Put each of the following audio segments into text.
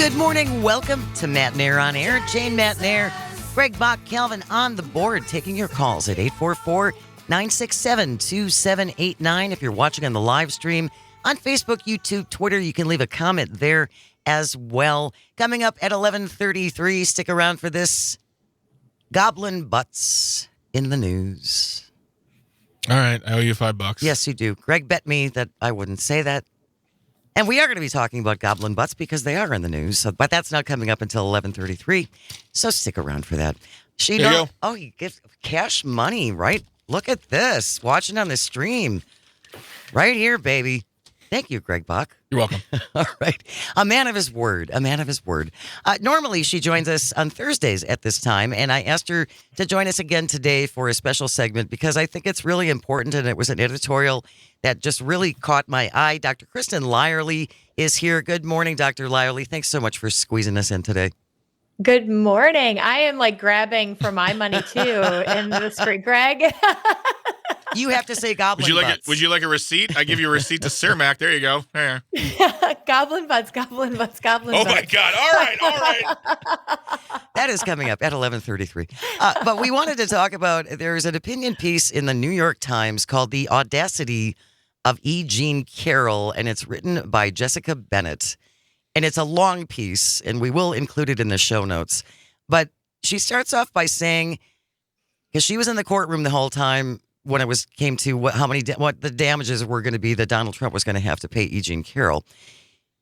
Good morning. Welcome to Matt Nair on Air. Jane Matt Nair, Greg Bach, Calvin on the board, taking your calls at 844-967-2789. If you're watching on the live stream on Facebook, YouTube, Twitter, you can leave a comment there as well. Coming up at 11:33, stick around for this. Goblin butts in the news. All right, I owe you $5. Yes, you do. Greg bet me that I wouldn't say that. And we are going to be talking about goblin butts because they are in the news. So, but that's not coming up until 11:33. So stick around for that. There you go. Oh, he gives cash money, right? Look at this. Watching on the stream. Right here, baby. Thank you, Greg Bach. You're welcome. All right. A man of his word. A man of his word. Normally, she joins us on Thursdays at this time, and I asked her to join us again today for a special segment because I think it's really important, and it was an editorial that just really caught my eye. Dr. Kristen Lyerly is here. Good morning, Dr. Lyerly. Thanks so much for squeezing us in today. Good morning. I am like grabbing for my money too in the street, Greg. You have to say goblin butts. Would you like a receipt? I give you a receipt to Cermak. There you go. There. Goblin butts, goblin butts, goblin Oh butts. my God. All right. That is coming up at 11:33. But we wanted to talk about, there's an opinion piece in the New York Times called The Audacity of E. Jean Carroll, and it's written by Jessica Bennett. And it's a long piece, and we will include it in the show notes. But she starts off by saying, because she was in the courtroom the whole time when it came to what the damages were going to be that Donald Trump was going to have to pay E. Jean Carroll.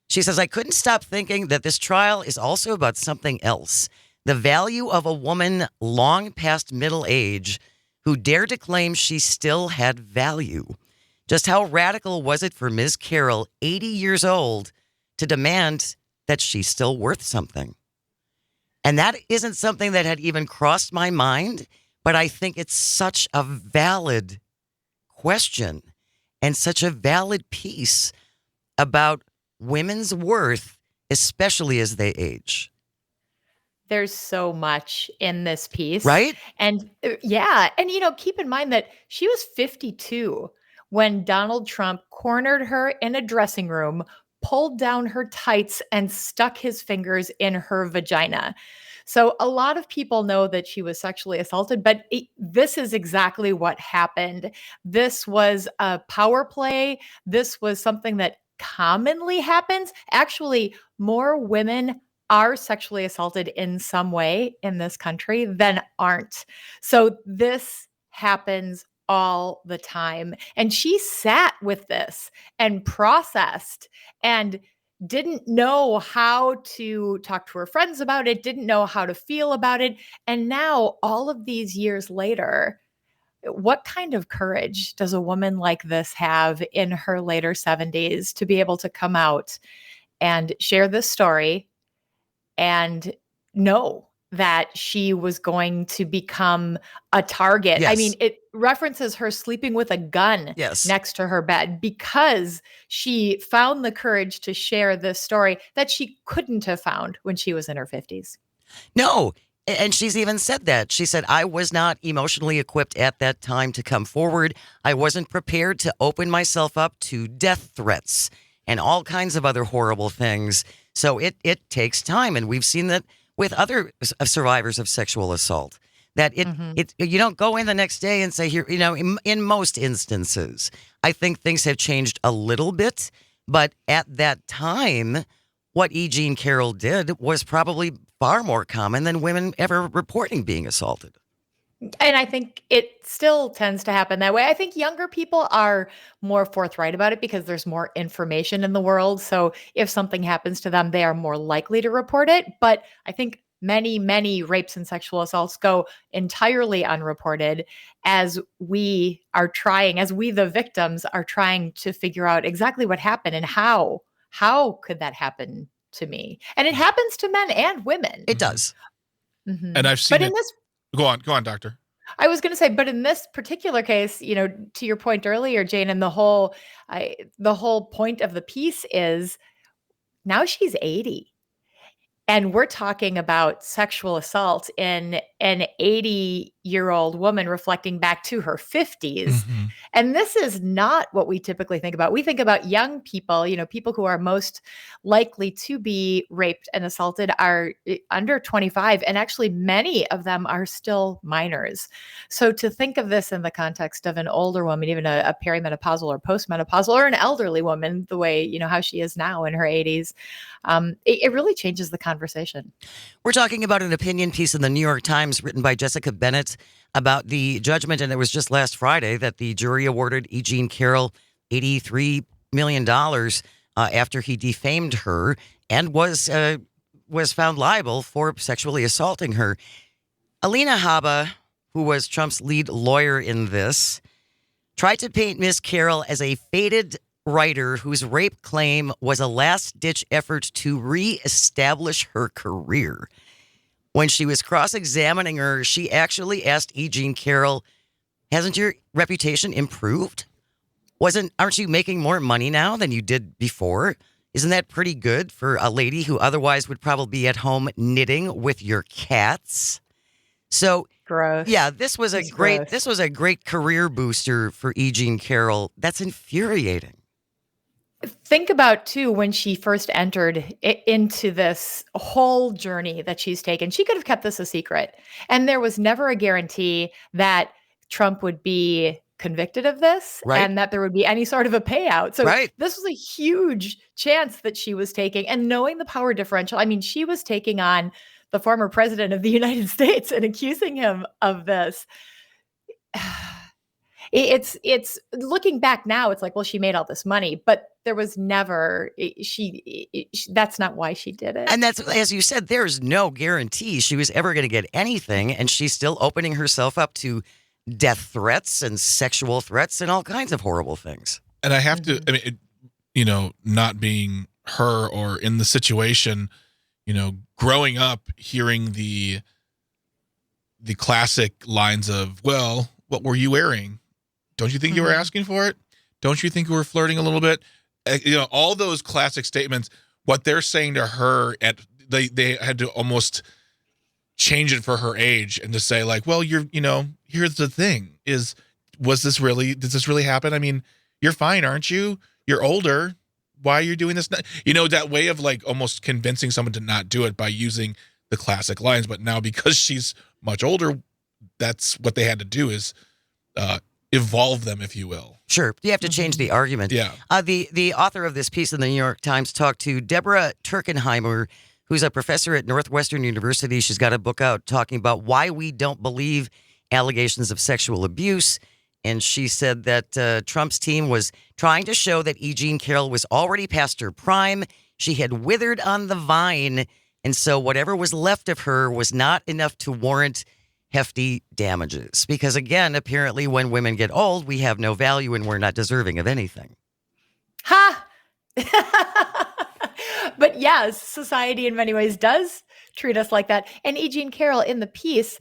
She says, I couldn't stop thinking that this trial is also about something else. The value of a woman long past middle age who dared to claim she still had value. Just how radical was it for Ms. Carroll, 80 years old, to demand that she's still worth something? And that isn't something that had even crossed my mind, but I think it's such a valid question and such a valid piece about women's worth, especially as they age. There's so much in this piece. Right? And yeah. And, keep in mind that she was 52 when Donald Trump cornered her in a dressing room, pulled down her tights, and stuck his fingers in her vagina. So a lot of people know that she was sexually assaulted, but this is exactly what happened. This was a power play. This was something that commonly happens. Actually, more women are sexually assaulted in some way in this country than aren't. So this happens all the time. And she sat with this and processed and didn't know how to talk to her friends about it, didn't know how to feel about it. And now, all of these years later, what kind of courage does a woman like this have in her later 70s to be able to come out and share this story and know that she was going to become a target? Yes. I mean, it references her sleeping with a gun next to her bed because she found the courage to share this story that she couldn't have found when she was in her 50s. No. And she's even said that. She said, I was not emotionally equipped at that time to come forward. I wasn't prepared to open myself up to death threats and all kinds of other horrible things. So it takes time. And we've seen that with other survivors of sexual assault, that you don't go in the next day and say, here, in most instances, I think things have changed a little bit. But at that time, what E. Jean Carroll did was probably far more common than women ever reporting being assaulted. And I think it still tends to happen that way. I think younger people are more forthright about it because there's more information in the world. So if something happens to them, they are more likely to report it. But I think many, many rapes and sexual assaults go entirely unreported as we, the victims, are trying to figure out exactly what happened and how could that happen to me? And it happens to men and women. It does. Mm-hmm. And I've seen but it. Go on, doctor. I was going to say, but in this particular case, to your point earlier, Jane, and the whole point of the piece is now she's 80. And we're talking about sexual assault in an 80 50-year-old woman reflecting back to her 50s. Mhm. And this is not what we typically think about. We think about young people, people who are most likely to be raped and assaulted are under 25. And actually, many of them are still minors. So to think of this in the context of an older woman, even a perimenopausal or postmenopausal or an elderly woman, the way, how she is now in her 80s, it really changes the conversation. We're talking about an opinion piece in the New York Times written by Jessica Bennett about the judgment, and it was just last Friday that the jury awarded E. Jean Carroll $83 million after he defamed her and was found liable for sexually assaulting her. Alina Habba, who was Trump's lead lawyer in this, tried to paint Miss Carroll as a faded writer whose rape claim was a last-ditch effort to reestablish her career. When she was cross-examining her, she actually asked E. Jean Carroll, hasn't your reputation improved? Aren't you making more money now than you did before? Isn't that pretty good for a lady who otherwise would probably be at home knitting with your cats? So, Gross. yeah, this was a great career booster for E. Jean Carroll. That's infuriating. Think about, too, when she first entered into this whole journey that she's taken. She could have kept this a secret. And there was never a guarantee that Trump would be convicted of this and that there would be any sort of a payout. So this was a huge chance that she was taking. And knowing the power differential, I mean, she was taking on the former president of the United States and accusing him of this. It's looking back now, it's like, well, she made all this money, but there was never, that's not why she did it. And that's, as you said, there's no guarantee she was ever going to get anything. And she's still opening herself up to death threats and sexual threats and all kinds of horrible things. And I have to, I mean, not being her or in the situation, growing up hearing the classic lines of, well, what were you wearing? Don't you think you were asking for it? Don't you think you were flirting a little bit? All those classic statements, what they're saying to her, they had to almost change it for her age and to say like, well, here's the thing did this really happen? I mean, you're fine, aren't you? You're older. Why are you doing this? That way of like almost convincing someone to not do it by using the classic lines. But now because she's much older, that's what they had to do is evolve them, if you will. Sure. You have to change the argument. Yeah. The author of this piece in the New York Times talked to Deborah Turkenheimer, who's a professor at Northwestern University. She's got a book out talking about why we don't believe allegations of sexual abuse. And she said that Trump's team was trying to show that E. Jean Carroll was already past her prime. She had withered on the vine. And so whatever was left of her was not enough to warrant hefty damages. Because again, apparently when women get old, we have no value and we're not deserving of anything. Ha! But yes, society in many ways does treat us like that. And E. Jean Carroll in the piece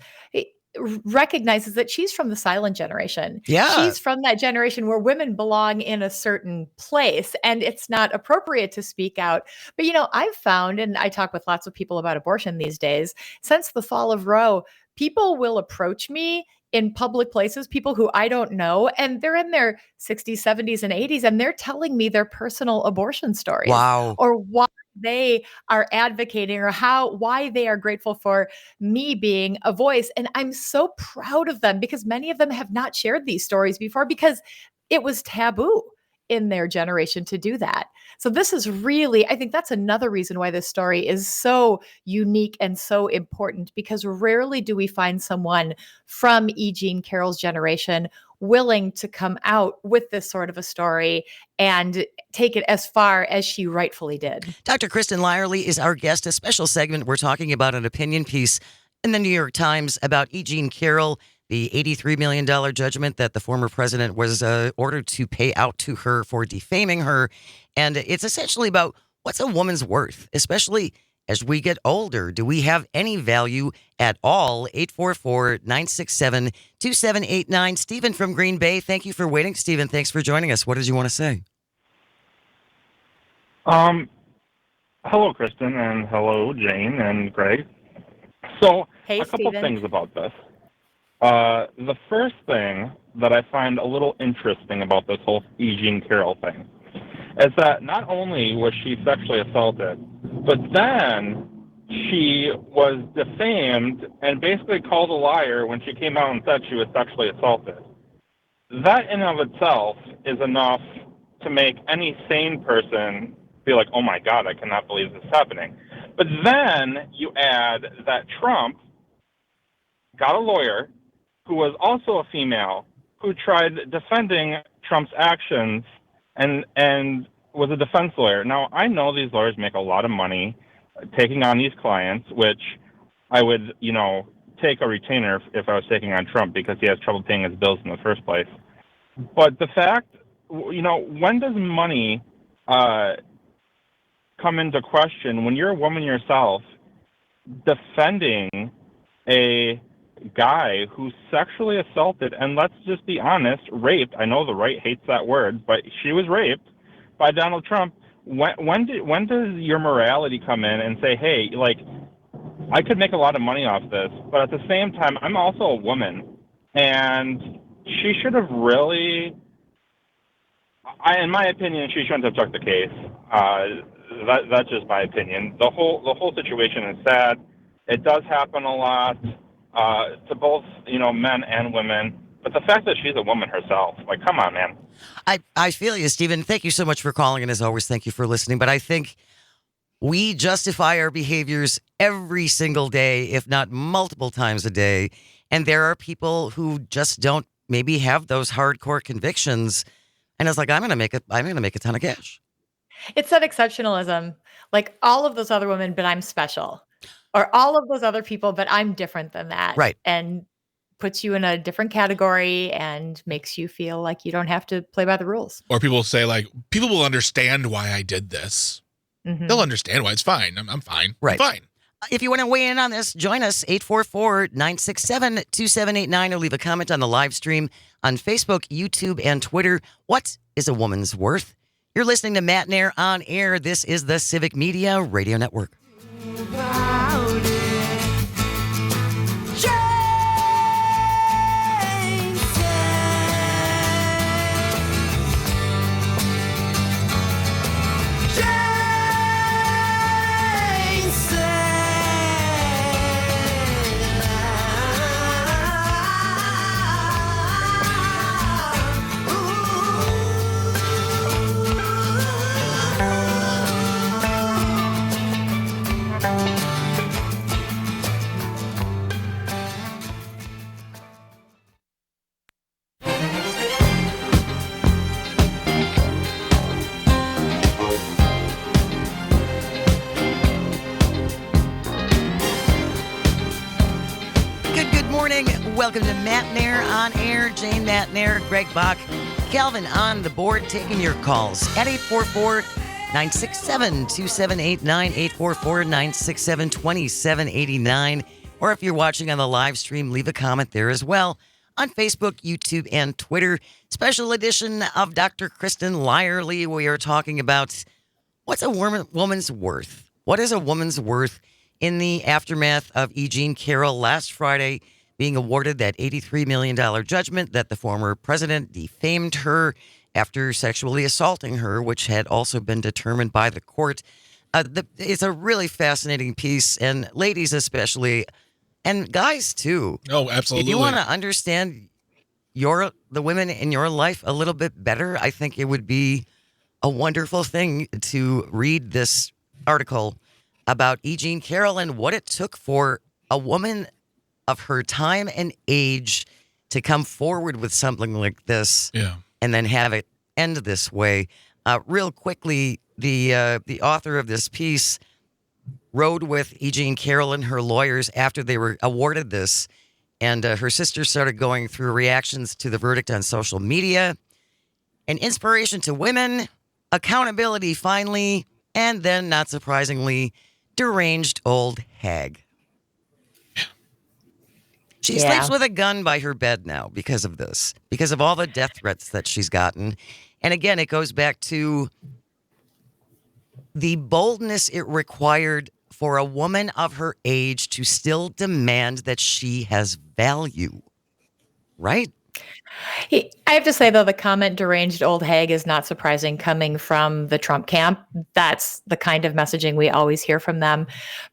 recognizes that she's from the silent generation. Yeah. She's from that generation where women belong in a certain place and it's not appropriate to speak out. But, I've found, and I talk with lots of people about abortion these days, since the fall of Roe, people will approach me in public places, people who I don't know, and they're in their 60s, 70s, and 80s, and they're telling me their personal abortion stories. Wow. Or why they are advocating or why they are grateful for me being a voice. And I'm so proud of them because many of them have not shared these stories before because it was taboo in their generation to do that. So this is really, I think that's another reason why this story is so unique and so important, because rarely do we find someone from E. Jean Carroll's generation willing to come out with this sort of a story and take it as far as she rightfully did. Dr. Kristen Lyerly is our guest. A special segment. We're talking about an opinion piece in the New York Times about E. Jean Carroll, the $83 million judgment that the former president was ordered to pay out to her for defaming her. And it's essentially about what's a woman's worth, especially as we get older. Do we have any value at all? 844-967-2789. Stephen from Green Bay. Thank you for waiting. Stephen, thanks for joining us. What did you want to say? Hello, Kristen, and hello, Jane and Greg. So, hey, a couple Stephen. things about this. The first thing that I find a little interesting about this whole E. Jean Carroll thing is that not only was she sexually assaulted, but then she was defamed and basically called a liar when she came out and said she was sexually assaulted. That in and of itself is enough to make any sane person be like, oh my God, I cannot believe this is happening. But then you add that Trump got a lawyer who was also a female who tried defending Trump's actions and was a defense lawyer. Now, I know these lawyers make a lot of money taking on these clients, which I would, take a retainer if I was taking on Trump because he has trouble paying his bills in the first place. But the fact, when does money come into question when you're a woman yourself defending a guy who's sexually assaulted and, let's just be honest, raped? I know the right hates that word, but she was raped by Donald Trump. When does your morality come in and say, hey, I could make a lot of money off this, but at the same time, I'm also a woman, and she should have really, in my opinion, she shouldn't have took the case. That's just my opinion. The whole situation is sad. It does happen a lot to both, men and women. But the fact that she's a woman herself, come on, man. I feel you, Stephen. Thank you so much for calling, and as always, thank you for listening. But I think we justify our behaviors every single day, if not multiple times a day. And there are people who just don't maybe have those hardcore convictions. And it's like, I'm gonna make a ton of cash. It's that exceptionalism, like all of those other women, but I'm special, or all of those other people, but I'm different than that. Right. And puts you in a different category and makes you feel like you don't have to play by the rules. Or people say, people will understand why I did this. Mm-hmm. They'll understand why it's fine. I'm fine. Right. I'm fine. If you want to weigh in on this, join us, 844-967-2789, or leave a comment on the live stream on Facebook, YouTube, and Twitter. What is a woman's worth? You're listening to Matt Nair on air. This is the Civic Media Radio Network. Welcome to Matt Nair on air. Jane Matt Nair, Greg Bach, Calvin on the board, taking your calls at 844-967-2789, 844-967-2789. Or if you're watching on the live stream, leave a comment there as well on Facebook, YouTube, and Twitter. Special edition of Dr. Kristen Lyerly. We are talking about what's a woman's worth? What is a woman's worth in the aftermath of E. Jean Carroll last Friday being awarded that $83 million judgment that the former president defamed her after sexually assaulting her, which had also been determined by the court. It's a really fascinating piece, and ladies especially, and guys too. Oh, absolutely. If you want to understand the women in your life a little bit better, I think it would be a wonderful thing to read this article about E. Jean Carroll and what it took for a woman of her time and age to come forward with something like this, and then have it end this way. Real quickly, the author of this piece rode with E. Jean Carroll and her lawyers after they were awarded this, and her sister started going through reactions to the verdict on social media, an inspiration to women, accountability finally, and then, not surprisingly, deranged old hag. She sleeps with a gun by her bed now because of this, because of all the death threats that she's gotten. And again, it goes back to the boldness it required for a woman of her age to still demand that she has value. right? I have to say, though, the comment deranged old hag is not surprising coming from the Trump camp. That's the kind of messaging we always hear from them.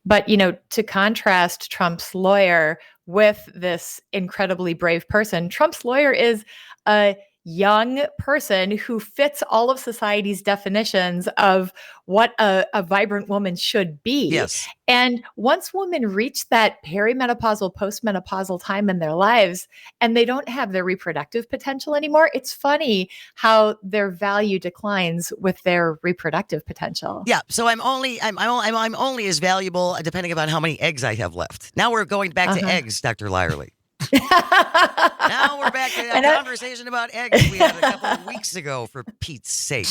But, to contrast Trump's lawyer with this incredibly brave person, Trump's lawyer is a young person who fits all of society's definitions of what a vibrant woman should be. Yes. And once women reach that perimenopausal, postmenopausal time in their lives, and they don't have their reproductive potential anymore, it's funny how their value declines with their reproductive potential. Yeah. So I'm only as valuable depending upon how many eggs I have left. Now we're going back to eggs, Dr. Lyerly. Now we're back to that conversation about eggs we had a couple of weeks ago, for Pete's sake.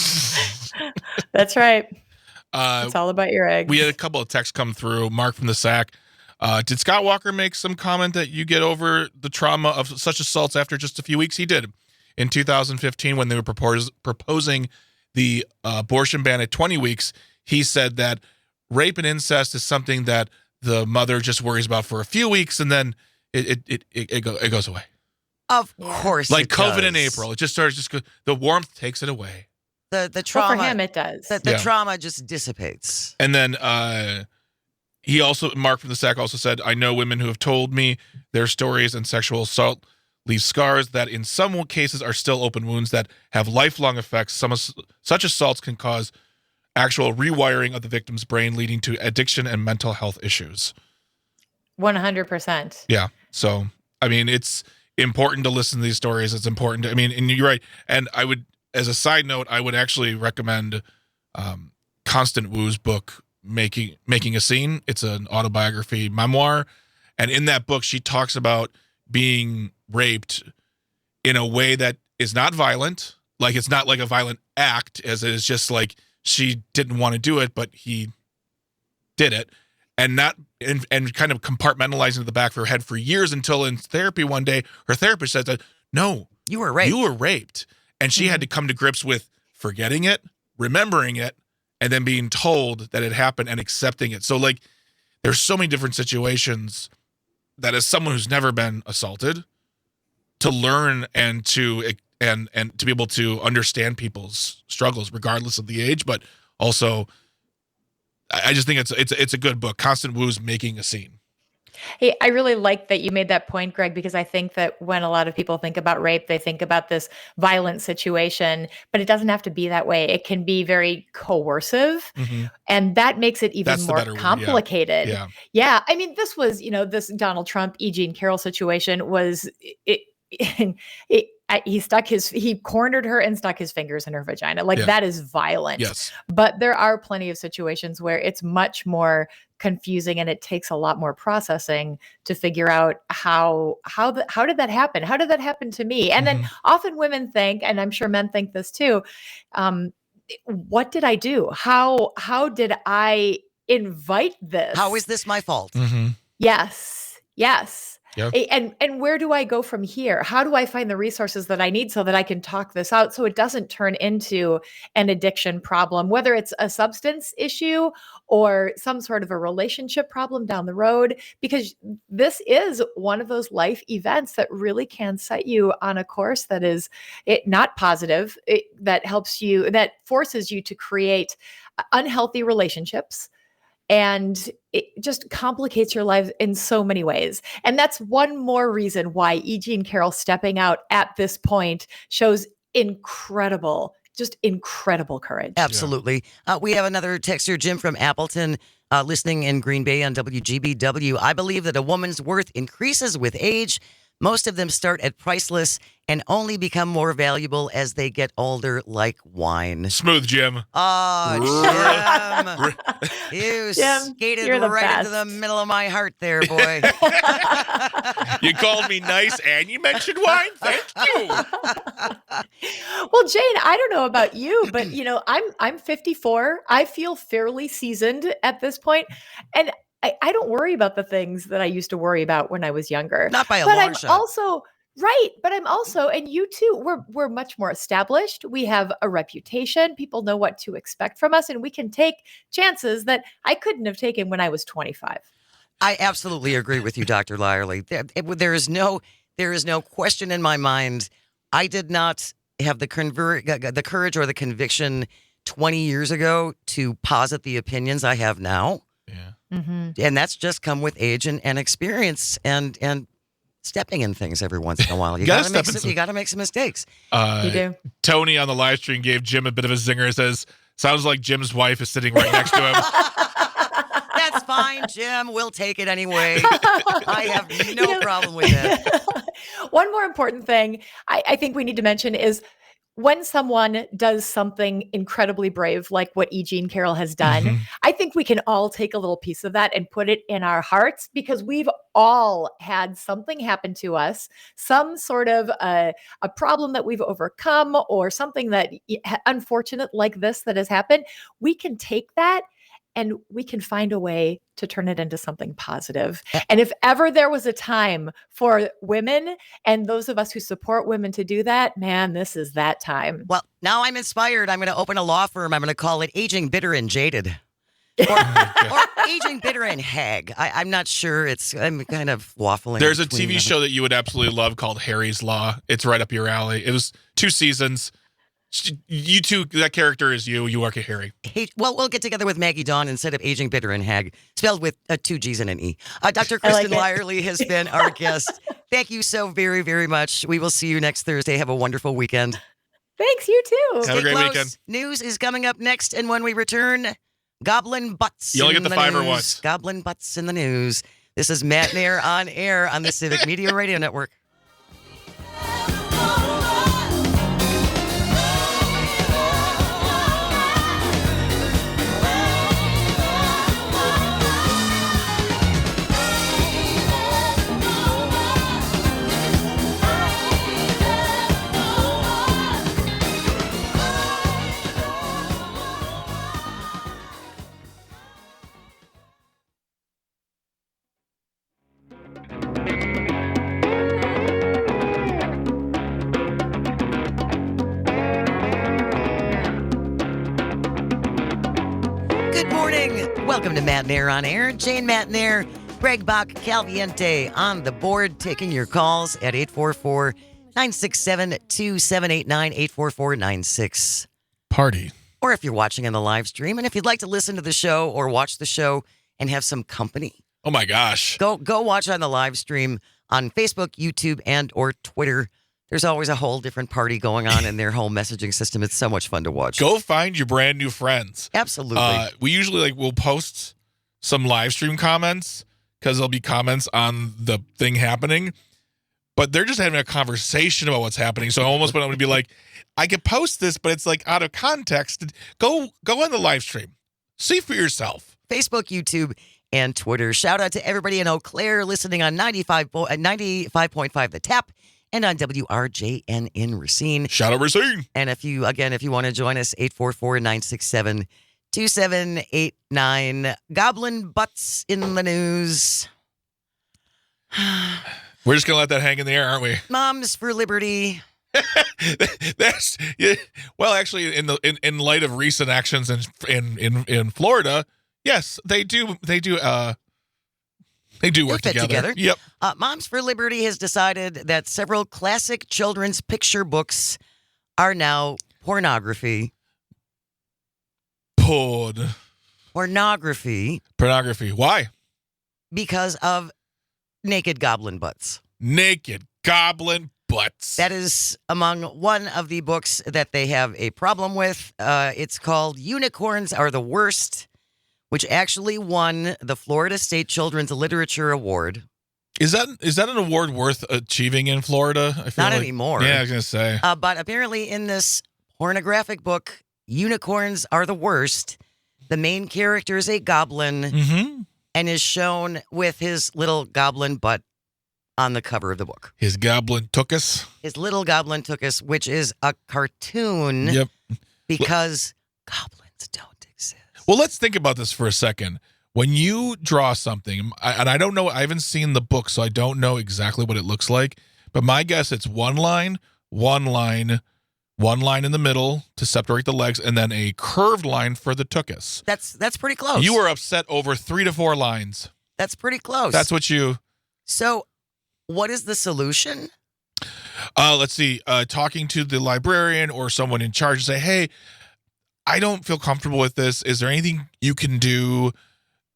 That's right. It's all about your eggs. We had a couple of texts come through. Mark from the SAC. Did Scott Walker make some comment that you get over the trauma of such assaults after just a few weeks? He did. In 2015, when they were proposing the abortion ban at 20 weeks, he said that rape and incest is something that the mother just worries about for a few weeks, and then it goes away. Of course, like it COVID does. in April, it just starts. The warmth takes it away. The trauma, well, for him, it does. The trauma just dissipates. And then Mark from the SAC also said, I know women who have told me their stories and sexual assault leave scars that in some cases are still open wounds that have lifelong effects. Such assaults can cause actual rewiring of the victim's brain, leading to addiction and mental health issues. 100%. Yeah. So, I mean, it's important to listen to these stories. It's important to, and you're right. And I would, as a side note, I would actually recommend Constant Wu's book, Making a Scene. It's an autobiography memoir. And in that book, she talks about being raped in a way that is not violent. Like, it's not like a violent act, as it is just like she didn't want to do it, but he did it. And kind of compartmentalizing to the back of her head for years, until in therapy one day, her therapist said that, no, you were raped. You were raped. And she had to come to grips with forgetting it, remembering it, and then being told that it happened and accepting it. So, like, there's so many different situations that, as someone who's never been assaulted, to learn and to be able to understand people's struggles, regardless of the age, but also, I just think it's a good book. Constant Wu's Making a Scene. Hey, I really like that you made that point, Greg, because I think that when a lot of people think about rape, they think about this violent situation, but it doesn't have to be that way. It can be very coercive, and that makes it even more complicated. Yeah. I mean, this was, this Donald Trump, E. Jean Carroll situation was he cornered her and stuck his fingers in her vagina. That is violent. Yes. But there are plenty of situations where it's much more confusing, and it takes a lot more processing to figure out how did that happen? How did that happen to me? And then often women think, and I'm sure men think this too, what did I do? How did I invite this? How is this my fault? Yes. Yep. And where do I go from here? How do I find the resources that I need so that I can talk this out so it doesn't turn into an addiction problem, whether it's a substance issue or some sort of a relationship problem down the road, because this is one of those life events that really can set you on a course that is not positive, that forces you to create unhealthy relationships. And it just complicates your life in so many ways. And that's one more reason why E. Jean Carroll stepping out at this point shows incredible courage. Absolutely. We have another texter, Jim from Appleton, listening in Green Bay on WGBW. I believe that a woman's worth increases with age. Most of them start at priceless and only become more valuable as they get older, like wine. Smooth, Jim. Oh, Jim. You skated right into the middle of my heart there, boy. You called me nice and you mentioned wine. Thank you. Well, Jane, I don't know about you, but I'm 54. I feel fairly seasoned at this point, and I don't worry about the things that I used to worry about when I was younger. Not by a long shot. But I'm also, and you too, we're much more established. We have a reputation. People know what to expect from us, and we can take chances that I couldn't have taken when I was 25. I absolutely agree with you, Dr. Lyerly. There is no question in my mind. I did not have the courage or the conviction 20 years ago to posit the opinions I have now. Yeah. Mm-hmm. And that's just come with age and experience and stepping in things every once in a while. You gotta gotta make some mistakes. You do. Tony on the live stream gave Jim a bit of a zinger. It says, sounds like Jim's wife is sitting right next to him. That's fine, Jim. We'll take it anyway. I have no problem with it. One more important thing I think we need to mention is when someone does something incredibly brave, like what E. Jean Carroll has done, Mhm. I think we can all take a little piece of that and put it in our hearts, because we've all had something happen to us, some sort of a problem that we've overcome, or something that unfortunate like this that has happened. We can take that and we can find a way to turn it into something positive. And if ever there was a time for women and those of us who support women to do that, man, this is that time. Well, now I'm inspired. I'm going to open a law firm. I'm going to call it Aging Bitter and Jaded. Or Aging Bitter and Hag. I'm not sure. I'm kind of waffling. There's a between TV them. show that you would absolutely love called Harry's Law. It's right up your alley. It was 2 seasons. You two, that character is you. You work at Harry. Well, we'll get together with Maggie Dawn instead of Aging Bitter and Hag, spelled with 2 G's and an E. Dr. I like Kristen it. Lyerly has been our guest. Thank you so very, very much. We will see you next Thursday. Have a wonderful weekend. Thanks, you too. Have a Stay great close. weekend. News is coming up next, and when we return, Goblin Butts. You only in get the 5 or news. what? Goblin Butts in the news. This is Matt Nair on air on the Civic Media Radio Network. Good morning. Welcome to Matt Nair on air. Jane Matt Nair, Greg Bach, Calviente on the board, taking your calls at 844-967-2789, 844-96. Party. Or if you're watching in the live stream, and if you'd like to listen to the show or watch the show and have some company, Oh my gosh. go watch on the live stream on Facebook, YouTube, and or Twitter. There's always a whole different party going on in their whole messaging system. It's so much fun to watch. Go find your brand new friends. Absolutely. We usually we'll post some live stream comments because there'll be comments on the thing happening, but they're just having a conversation about what's happening. So I almost want to be like, I could post this, but it's like out of context. Go on the live stream. See for yourself. Facebook, YouTube, and Twitter. Shout out to everybody in Eau Claire listening on 95.5 The Tap and on WRJN in Racine. Shout out Racine. And if you want to join us, 844-967-2789. Goblin Butts in the news. We're just gonna let that hang in the air, aren't we? Moms for Liberty. That's yeah. Well, actually, in light of recent actions in Florida, yes, they do work fit together. Yep. Moms for Liberty has decided that several classic children's picture books are now pornography. Pornography Pornography. Why? because of naked goblin butts. Naked goblin butts. That is among one of the books that they have a problem with. It's called Unicorns Are the Worst, which actually won the Florida State Children's Literature Award. Is that an award worth achieving in Florida? I feel Not like, anymore. Yeah, I was gonna say. But apparently in this pornographic book, Unicorns Are the Worst, the main character is a goblin Mm-hmm. and is shown with his little goblin butt on the cover of the book. His goblin took us. His little goblin took us, which is a cartoon Yep. because goblins don't exist. Well, let's think about this for a second. When you draw something, and I don't know, I haven't seen the book, so I don't know exactly what it looks like, but my guess it's one line in the middle to separate the legs, and then a curved line for the tuchus. That's pretty close. You were upset over 3 to 4 lines. That's pretty close. That's what you... So What is the solution? Let's see. Talking to the librarian or someone in charge and say, hey, I don't feel comfortable with this. Is there anything you can do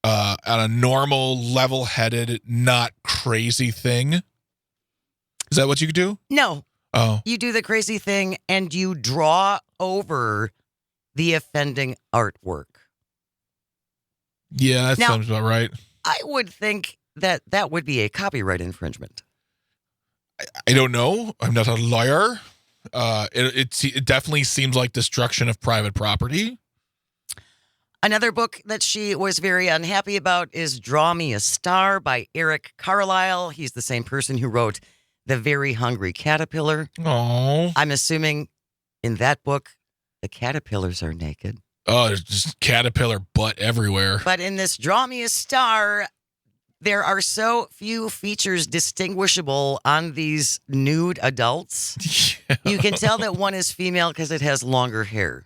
on a normal, level-headed, not crazy thing? Is that what you could do? No. Oh. You do the crazy thing and you draw over the offending artwork. Yeah, that Now- sounds about right. I would think that that would be a copyright infringement. I don't know. I'm not a lawyer. It definitely seems like destruction of private property. Another book that she was very unhappy about is Draw Me a Star by Eric Carlisle. He's the same person who wrote The Very Hungry Caterpillar. Oh. I'm assuming in that book, the caterpillars are naked. Oh, there's just caterpillar butt everywhere. But in this Draw Me a Star, there are so few features distinguishable on these nude adults. Yeah. You can tell that one is female because it has longer hair.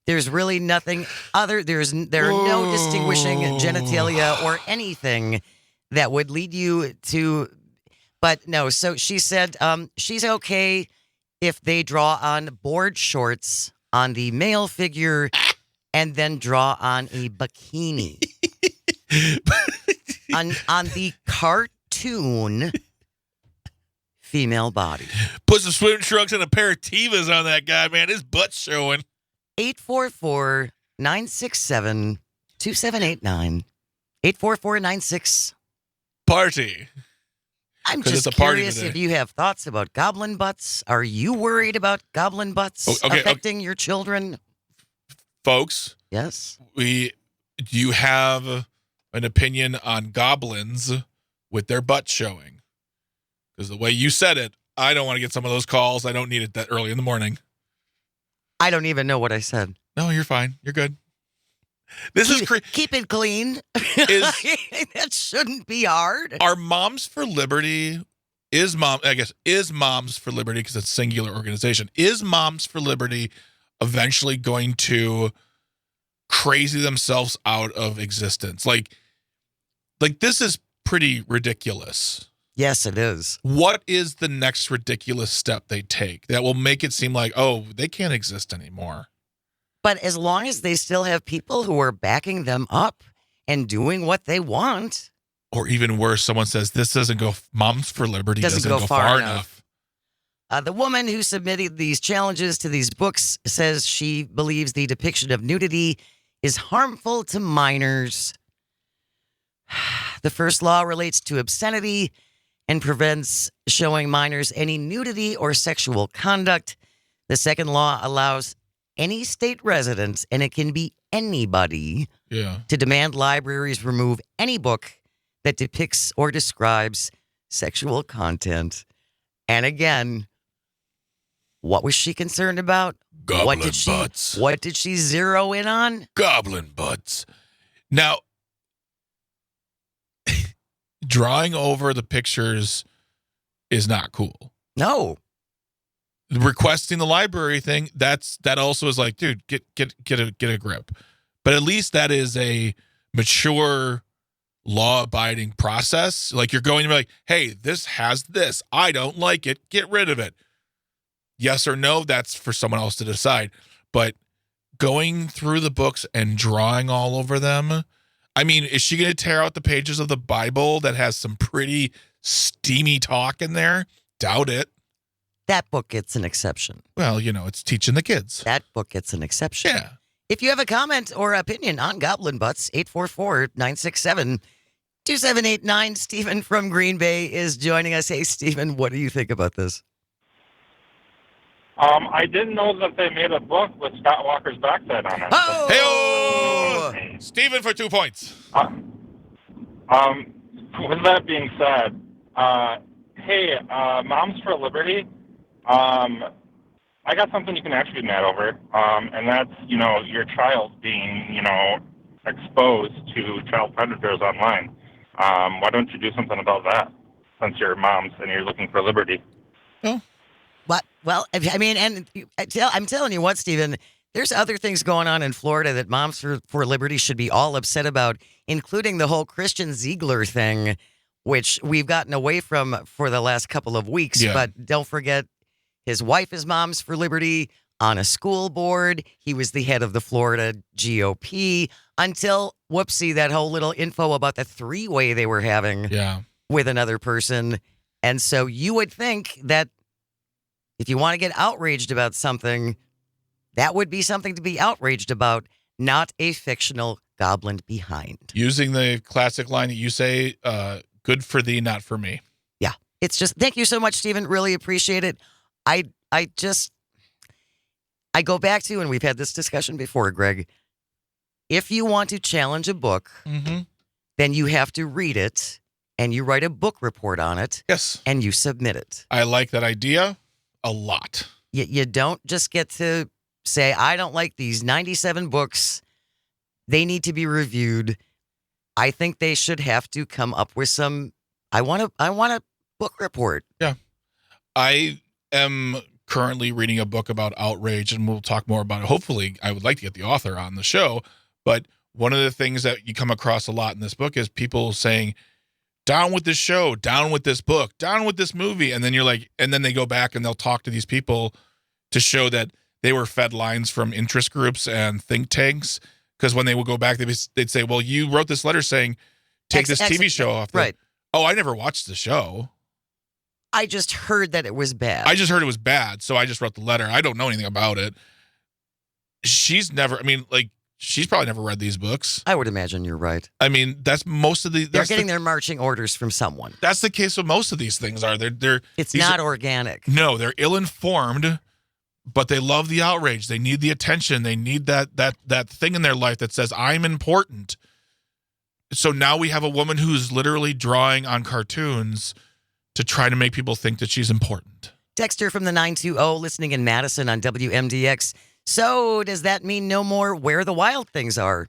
There's really nothing other. There are no distinguishing genitalia or anything that would lead you to. But no, so she said she's okay if they draw on board shorts on the male figure and then draw on a bikini on the cartoon female body. Put some swim trunks and a pair of Tevas on that guy, man. His butt's showing. 844-967-2789. 844-96. Party. I'm 'Cause just it's a party curious today. if you have thoughts about goblin butts. Are you worried about goblin butts Okay. affecting your children? Folks, Yes. do you have an opinion on goblins with their butt showing? Because the way you said it, I don't want to get some of those calls. I don't need it that early in the morning. I don't even know what I said. No, you're fine. You're good. This is Keep it clean. That shouldn't be hard. Are Moms for Liberty is Moms for Liberty, because it's a singular organization. Is Moms for Liberty eventually going to crazy themselves out of existence? Like this is pretty ridiculous. Yes, it is. What is the next ridiculous step they take that will make it seem like, oh, they can't exist anymore? But as long as they still have people who are backing them up and doing what they want. Or even worse, someone says this doesn't go, Moms for Liberty doesn't go far enough. The woman who submitted these challenges to these books says she believes the depiction of nudity is harmful to minors. The first law relates to obscenity and prevents showing minors any nudity or sexual conduct. The second law allows any state resident, and it can be anybody, to demand libraries remove any book that depicts or describes sexual content. And again, what was she concerned about? Goblin butts. What did she zero in on? Goblin butts. Now, drawing over the pictures is not cool. No. Requesting the library thing, that also is like, dude, get a grip. But at least that is a mature, law-abiding process. Like, you're going to be like, hey, this has this. I don't like it. Get rid of it. Yes or no, that's for someone else to decide. But going through the books and drawing all over them, I mean, is she going to tear out the pages of the Bible that has some pretty steamy talk in there? Doubt it. That book gets an exception. Well, it's teaching the kids. That book gets an exception. Yeah. If you have a comment or opinion on Goblin Butts, 844-967-2789. Stephen from Green Bay is joining us. Hey, Stephen, what do you think about this? I didn't know that they made a book with Scott Walker's backside on it. Oh! Hey-oh! Stephen for 2 points. With that being said, hey, Moms for Liberty, I got something you can actually be mad over, and that's, your child being, exposed to child predators online. Why don't you do something about that, since you're moms and you're looking for liberty? Oh. What? Well, I mean, and I'm telling you what, Stephen, there's other things going on in Florida that Moms for Liberty should be all upset about, including the whole Christian Ziegler thing. which we've gotten away from for the last couple of weeks. Yeah. But don't forget, his wife is Moms for Liberty on a school board. He was the head of the Florida GOP until, whoopsie, that whole little info about the three-way they were having Yeah. with another person. And so you would think that if you want to get outraged about something, that would be something to be outraged about, not a fictional goblin behind. Using the classic line that you say, good for thee, not for me. Yeah. It's just, thank you so much, Stephen. Really appreciate it. I go back to, and we've had this discussion before, Greg, if you want to challenge a book, Mm-hmm. then you have to read it and you write a book report on it Yes. and you submit it. I like that idea a lot. You don't just get to say, I don't like these 97 books. They need to be reviewed. I think they should have to come up with some, I want a book report. Yeah. I am currently reading a book about outrage, and we'll talk more about it. Hopefully, I would like to get the author on the show. But one of the things that you come across a lot in this book is people saying, down with this show, down with this book, down with this movie. And then you're like, and then they go back and they'll talk to these people to show that they were fed lines from interest groups and think tanks. Because when they would go back, they'd say, well, you wrote this letter saying, take this TV show off. Right. Oh, I never watched the show. I just heard that it was bad. I just heard it was bad, so I just wrote the letter. I don't know anything about it. She's probably never read these books. I would imagine you're right. I mean, that's most of the. They're getting their marching orders from someone. That's the case with most of these things. It's these not are- organic. No, they're ill-informed, but they love the outrage. They need the attention. They need that thing in their life that says, I'm important. So now we have a woman who's literally drawing on cartoons to try to make people think that she's important. Dexter from the 920 listening in Madison on WMDX. So does that mean no more Where the Wild Things Are?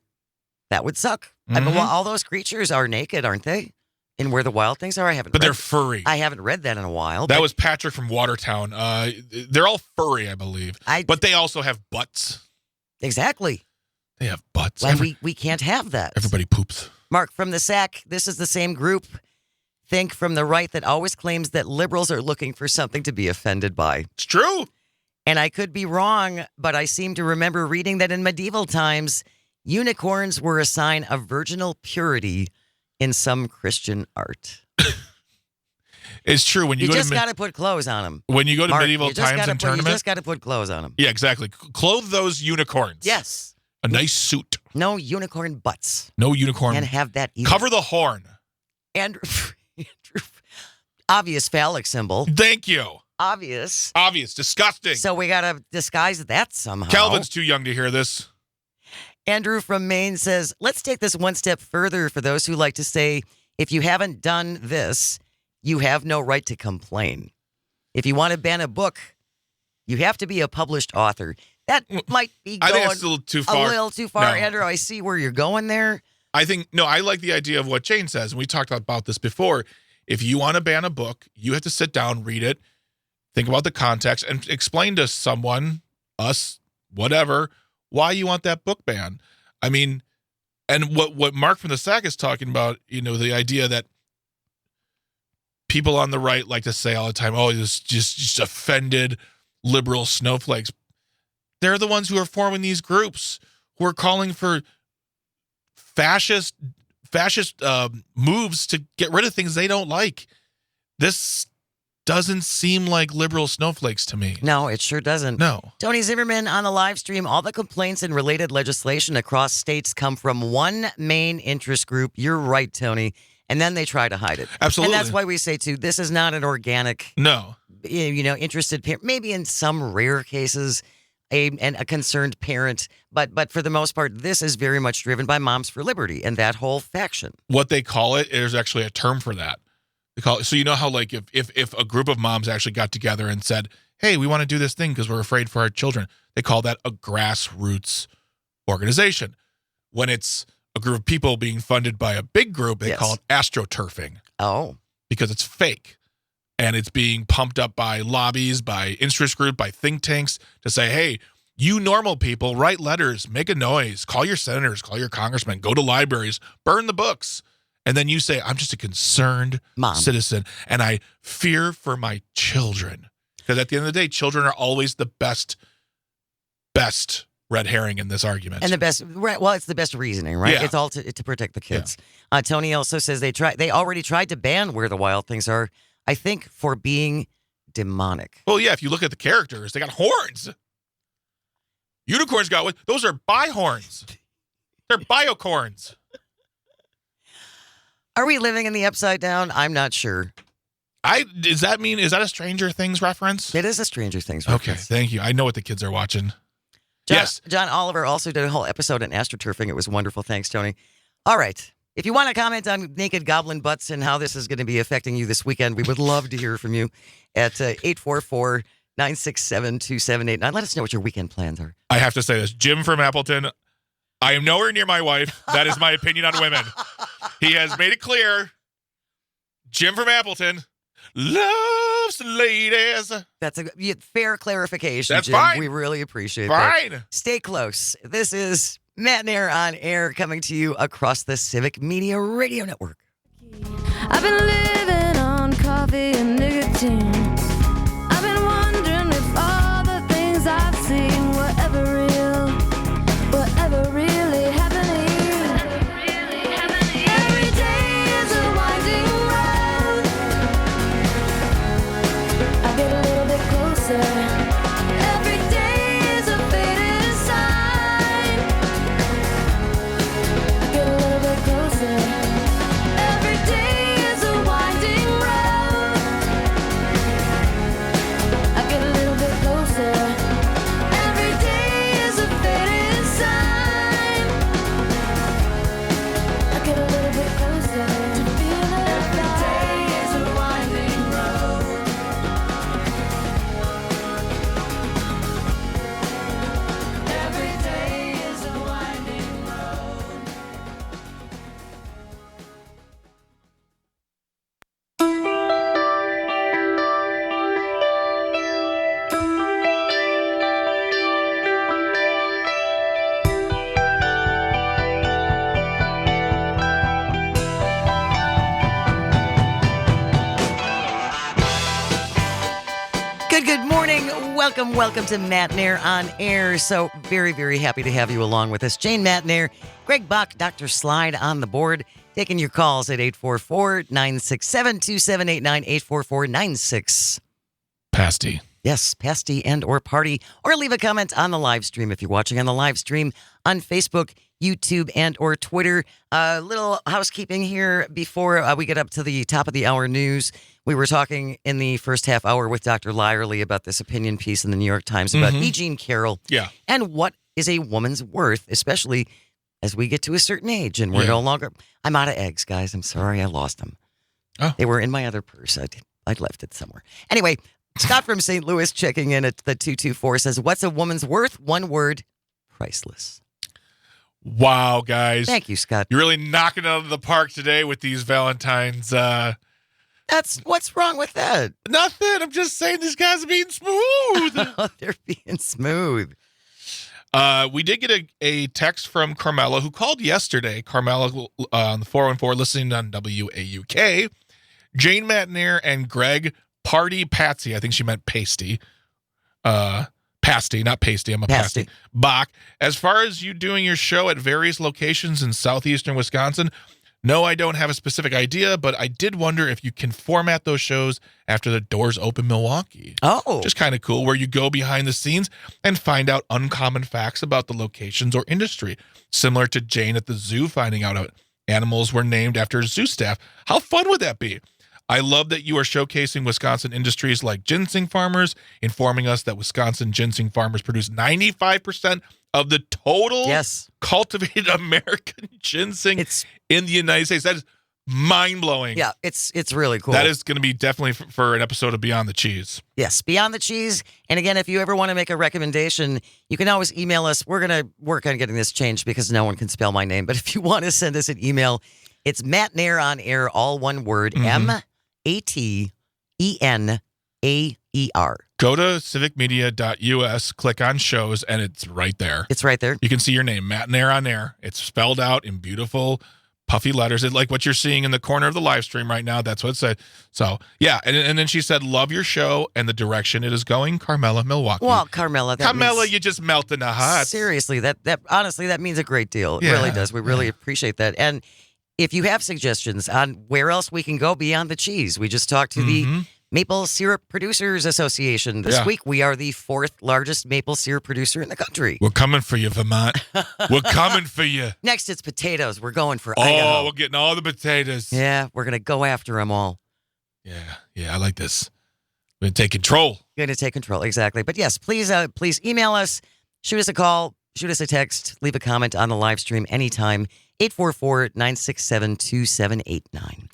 That would suck. I mean, Mhm. well, all those creatures are naked, aren't they? In Where the Wild Things Are? But they're furry. I haven't read that in a while. That but was Patrick from Watertown. They're all furry, I believe. But they also have butts. Exactly. They have butts. And we can't have that. Everybody poops. Mark from the SAC, this is the same group. Think from the right that always claims that liberals are looking for something to be offended by. It's true. And I could be wrong, but I seem to remember reading that in medieval times, unicorns were a sign of virginal purity in some Christian art. It's true. When you You go just to got to put clothes on them. when you go to Mark, medieval you just times gotta and put- You tournament. just got to put clothes on them. Yeah, exactly. Clothe those unicorns. Yes. A nice suit. No unicorn butts. No unicorn. Can't have that either. Cover the horn. Andrew, obvious phallic symbol. Thank you. Obvious. Obvious. Disgusting. So we got to disguise that somehow. Calvin's too young to hear this. Andrew from Maine says, let's take this one step further for those who like to say, if you haven't done this, you have no right to complain. If you want to ban a book, you have to be a published author. That might be I going think it's a little too a far. little too far, No. Andrew. I see where you're going there. I like the idea of what Jane says, and we talked about this before. If you want to ban a book, you have to sit down, read it, think about the context, and explain to someone, us, whatever, why you want that book banned. I mean, and what Mark from the SAC is talking about, the idea that people on the right like to say all the time, oh, this just offended liberal snowflakes. They're the ones who are forming these groups who are calling for fascist moves to get rid of things they don't like. This doesn't seem like liberal snowflakes to me. No, it sure doesn't. No. Tony Zimmerman on the live stream. All the complaints and related legislation across states come from one main interest group. You're right, Tony. And then they try to hide it. Absolutely. And that's why we say, too, this is not an organic, No. Interested parent. Maybe in some rare cases, a concerned parent. But for the most part, this is very much driven by Moms for Liberty and that whole faction. What they call it, there's actually a term for that. They call it, so you know how like if a group of moms actually got together and said, hey, we want to do this thing because we're afraid for our children, they call that a grassroots organization. When it's a group of people being funded by a big group, they call it astroturfing. Oh. Because it's fake. And it's being pumped up by lobbies, by interest groups, by think tanks to say, hey, you normal people, write letters, make a noise, call your senators, call your congressmen, go to libraries, burn the books. And then you say, I'm just a concerned Mom. citizen, and I fear for my children. Because at the end of the day, children are always the best red herring in this argument. And the best, right? Well, it's the best reasoning, right? Yeah. It's all to protect the kids. Tony also says they already tried to ban Where the Wild Things Are, I think, for being demonic. Well, yeah, if you look at the characters, they got horns. Unicorns got, those are bihorns. They're biocorns. Are we living in the upside down? I'm not sure. Is that a Stranger Things reference? It is a Stranger Things Okay, reference. thank you. I know what the kids are watching. Yes. Yes. John Oliver also did a whole episode on astroturfing. It was wonderful. Thanks, Tony. All right. If you want to comment on naked goblin butts and how this is going to be affecting you this weekend, we would love to hear from you at 844-967-2789. Let us know what your weekend plans are. I have to say this. Jim from Appleton, I am nowhere near my wife. That is my opinion on women. He has made it clear. Jim from Appleton loves ladies. That's a fair clarification, That's Jim. fine. We really appreciate that. Fine. Stay close. This is Matt and Air on Air coming to you across the Civic Media Radio Network. I've been living on coffee and nicotine. I've been wondering if all the things I've seen were ever real, were ever really happening. Every day is a winding road. I get a little bit closer. Every day is a faded sign. I get a little bit closer. Every day is a winding road. I get a little bit closer. Every day is a faded sign. I get a little bit closer to feeling every day is a winding road. Every day is a winding road. Good morning. Welcome to Matt and Air on Air. So very, very happy to have you along with us. Jane Matt and Air, Greg Buck, Dr. Slide on the board, taking your calls at 844-967-2789, 844-96. Pasty. Yes, pasty and or party, or leave a comment on the live stream if you're watching on the live stream on Facebook, YouTube, and or Twitter. Little housekeeping here before we get up to the top of the hour news. We were talking in the first half hour with Dr. Lyerly about this opinion piece in the New York Times about E. Jean Carroll Yeah. and what is a woman's worth, especially as we get to a certain age and we're no longer. I'm out of eggs, guys. I'm sorry, I lost them. Oh. They were in my other purse. I'd left it somewhere. Anyway, Scott from St. Louis checking in at the 224 says, "What's a woman's worth? One word, priceless." Wow, guys. Thank you, Scott. You're really knocking it out of the park today with these Valentines. What's wrong with that? Nothing. I'm just saying these guys are being smooth. They're being smooth. We did get a text from Carmela, who called yesterday. Carmela on the 414, listening on WAUK. Jane Matnair and Greg Party Patsy. I think she meant pasty. Pasty, not pasty. I'm a pasty. Bach. As far as you doing your show at various locations in southeastern Wisconsin, no, I don't have a specific idea, but I did wonder if you can format those shows after the Doors Open Milwaukee. Oh. Just kind of cool, where you go behind the scenes and find out uncommon facts about the locations or industry. Similar to Jane at the zoo finding out animals were named after zoo staff. How fun would that be? I love that you are showcasing Wisconsin industries like ginseng farmers, informing us that Wisconsin ginseng farmers produce 95% of the total cultivated American ginseng in the United States. That is mind-blowing. Yeah, it's really cool. That is going to be definitely for an episode of Beyond the Cheese. Yes, Beyond the Cheese. And again, if you ever want to make a recommendation, you can always email us. We're going to work on getting this changed because no one can spell my name. But if you want to send us an email, it's Matnair on Air, all one word, MATENAER. Go to civicmedia.us, click on shows, and it's right there. It's right there. You can see your name, Matt and Air on Air. It's spelled out in beautiful puffy letters. It, like what you're seeing in the corner of the live stream right now. That's what it said. So, yeah. And then she said, love your show and the direction it is going, Carmela, Milwaukee. Well, Carmela, you just melt in the heart. Seriously, that honestly, that means a great deal. It Yeah. really does. We really appreciate that. And if you have suggestions on where else we can go beyond the cheese, we just talked to the Maple Syrup Producers Association this week. We are the 4th largest maple syrup producer in the country. We're coming for you, Vermont. We're coming for you. Next, it's potatoes. We're going for Oh, Idaho. we're getting all the potatoes. Yeah, we're going to go after them all. Yeah, I like this. We're going to take control. Going to take control, exactly. But yes, please email us, shoot us a call, shoot us a text, leave a comment on the live stream anytime, 844-967-2789.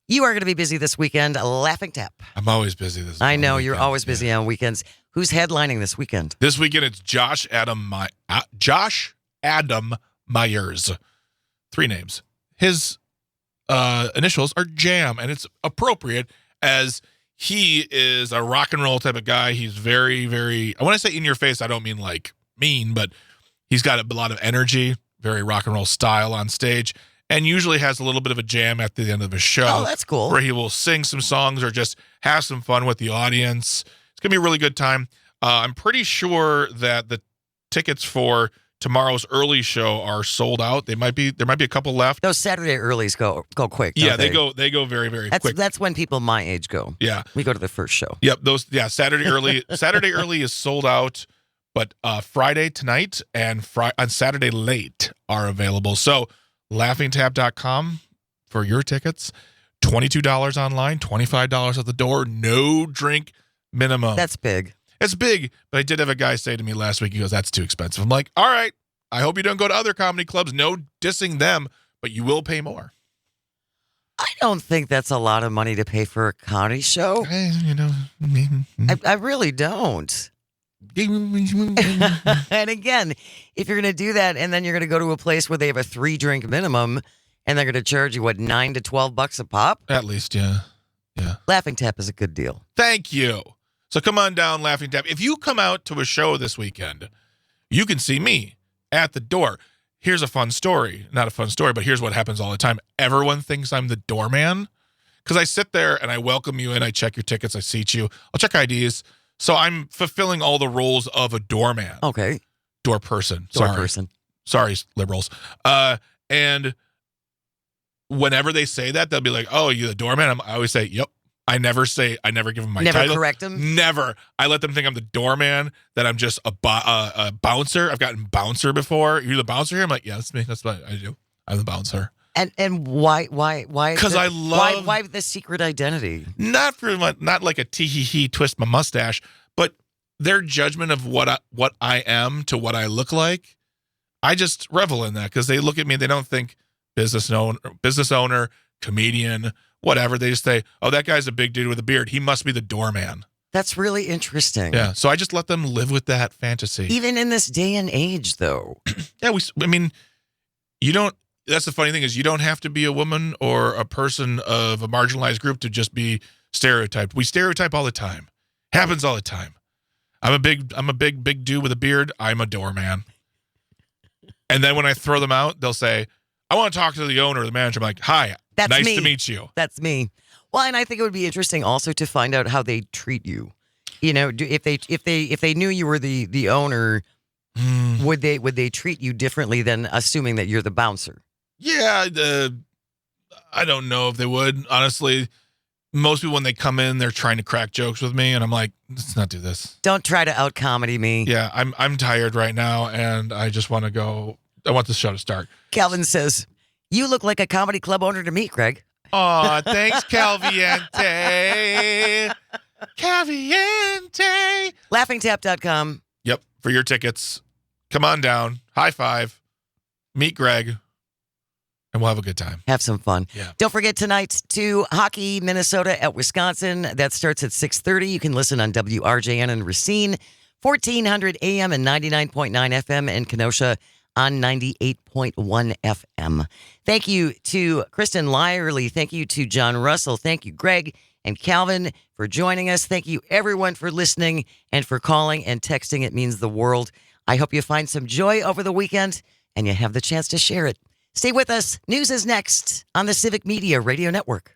You are going to be busy this weekend, Laughing Tap. I'm always busy this I know, weekend. you're always busy on weekends. Who's headlining this weekend? This weekend, it's Josh Adam Myers. 3 names. His initials are Jam, and it's appropriate as he is a rock and roll type of guy. He's very, very, when I say in your face, I don't mean like mean, but he's got a lot of energy, very rock and roll style on stage, and usually has a little bit of a jam at the end of the show. Oh, that's cool. Where he will sing some songs or just have some fun with the audience. It's going to be a really good time. I'm pretty sure that the tickets for tomorrow's early show are sold out. There might be a couple left. Those Saturday earlies go quick. Yeah, don't they go very, very quick. That's when people my age go. Yeah. We go to the first show. Yep, Saturday early is sold out, but Friday tonight and on Saturday late are available. So laughingtap.com for your tickets. $22 online, $25 at the door, no drink minimum. That's big. It's big, but I did have a guy say to me last week, he goes, that's too expensive. I'm like, all right, I hope you don't go to other comedy clubs. No dissing them, but you will pay more. I don't think that's a lot of money to pay for a comedy show. I really don't. And again, if you're going to do that and then you're going to go to a place where they have a 3-drink minimum and they're going to charge you, what, $9 to $12 a pop? At least, yeah. Laughing Tap is a good deal. Thank you. So come on down, Laughing Tap. If you come out to a show this weekend, you can see me at the door. Here's a fun story. Not a fun story, but here's what happens all the time. Everyone thinks I'm the doorman because I sit there and I welcome you in. I check your tickets. I seat you. I'll check IDs. So I'm fulfilling all the roles of a doorman. Okay. Door person. Sorry, liberals. And whenever they say that, they'll be like, oh, you the doorman? I always say, yep. I never give them my title. Never correct them? Never. I let them think I'm the doorman, that I'm just a bouncer. I've gotten bouncer before. You're the bouncer here? I'm like, yeah, that's me. That's what I do. I'm the bouncer. And why? Because I love... Why the secret identity? Not like a tee-hee-hee twist my mustache, but their judgment of what I am to what I look like, I just revel in that because they look at me, they don't think business owner, comedian, whatever. They just say, oh, that guy's a big dude with a beard. He must be the doorman. That's really interesting. Yeah. So I just let them live with that fantasy. Even in this day and age, though. Yeah. That's the funny thing is you don't have to be a woman or a person of a marginalized group to just be stereotyped. We stereotype all the time. Happens all the time. I'm a big dude with a beard. I'm a doorman. And then when I throw them out, they'll say, I want to talk to the owner or the manager. I'm like, hi. That's nice me. to meet you. That's me. Well, and I think it would be interesting also to find out how they treat you. You know, if they knew you were the owner, would they treat you differently than assuming that you're the bouncer? Yeah, I don't know if they would. Honestly, most people when they come in, they're trying to crack jokes with me, and I'm like, let's not do this. Don't try to out comedy me. Yeah, I'm tired right now, and I just want to go. I want this show to start. Calvin says, you look like a comedy club owner to me, Craig. Aw, thanks, Calviente. Calviente. LaughingTap.com. Yep, for your tickets. Come on down. High five. Meet Greg. And we'll have a good time. Have some fun. Yeah. Don't forget tonight to hockey, Minnesota at Wisconsin. That starts at 6:30. You can listen on WRJN in Racine, 1400 AM and 99.9 FM in Kenosha on 98.1 FM. Thank you to Kristen Lyerly. Thank you to John Russell. Thank you, Greg and Calvin, for joining us. Thank you, everyone, for listening and for calling and texting. It means the world. I hope you find some joy over the weekend and you have the chance to share it. Stay with us. News is next on the Civic Media Radio Network.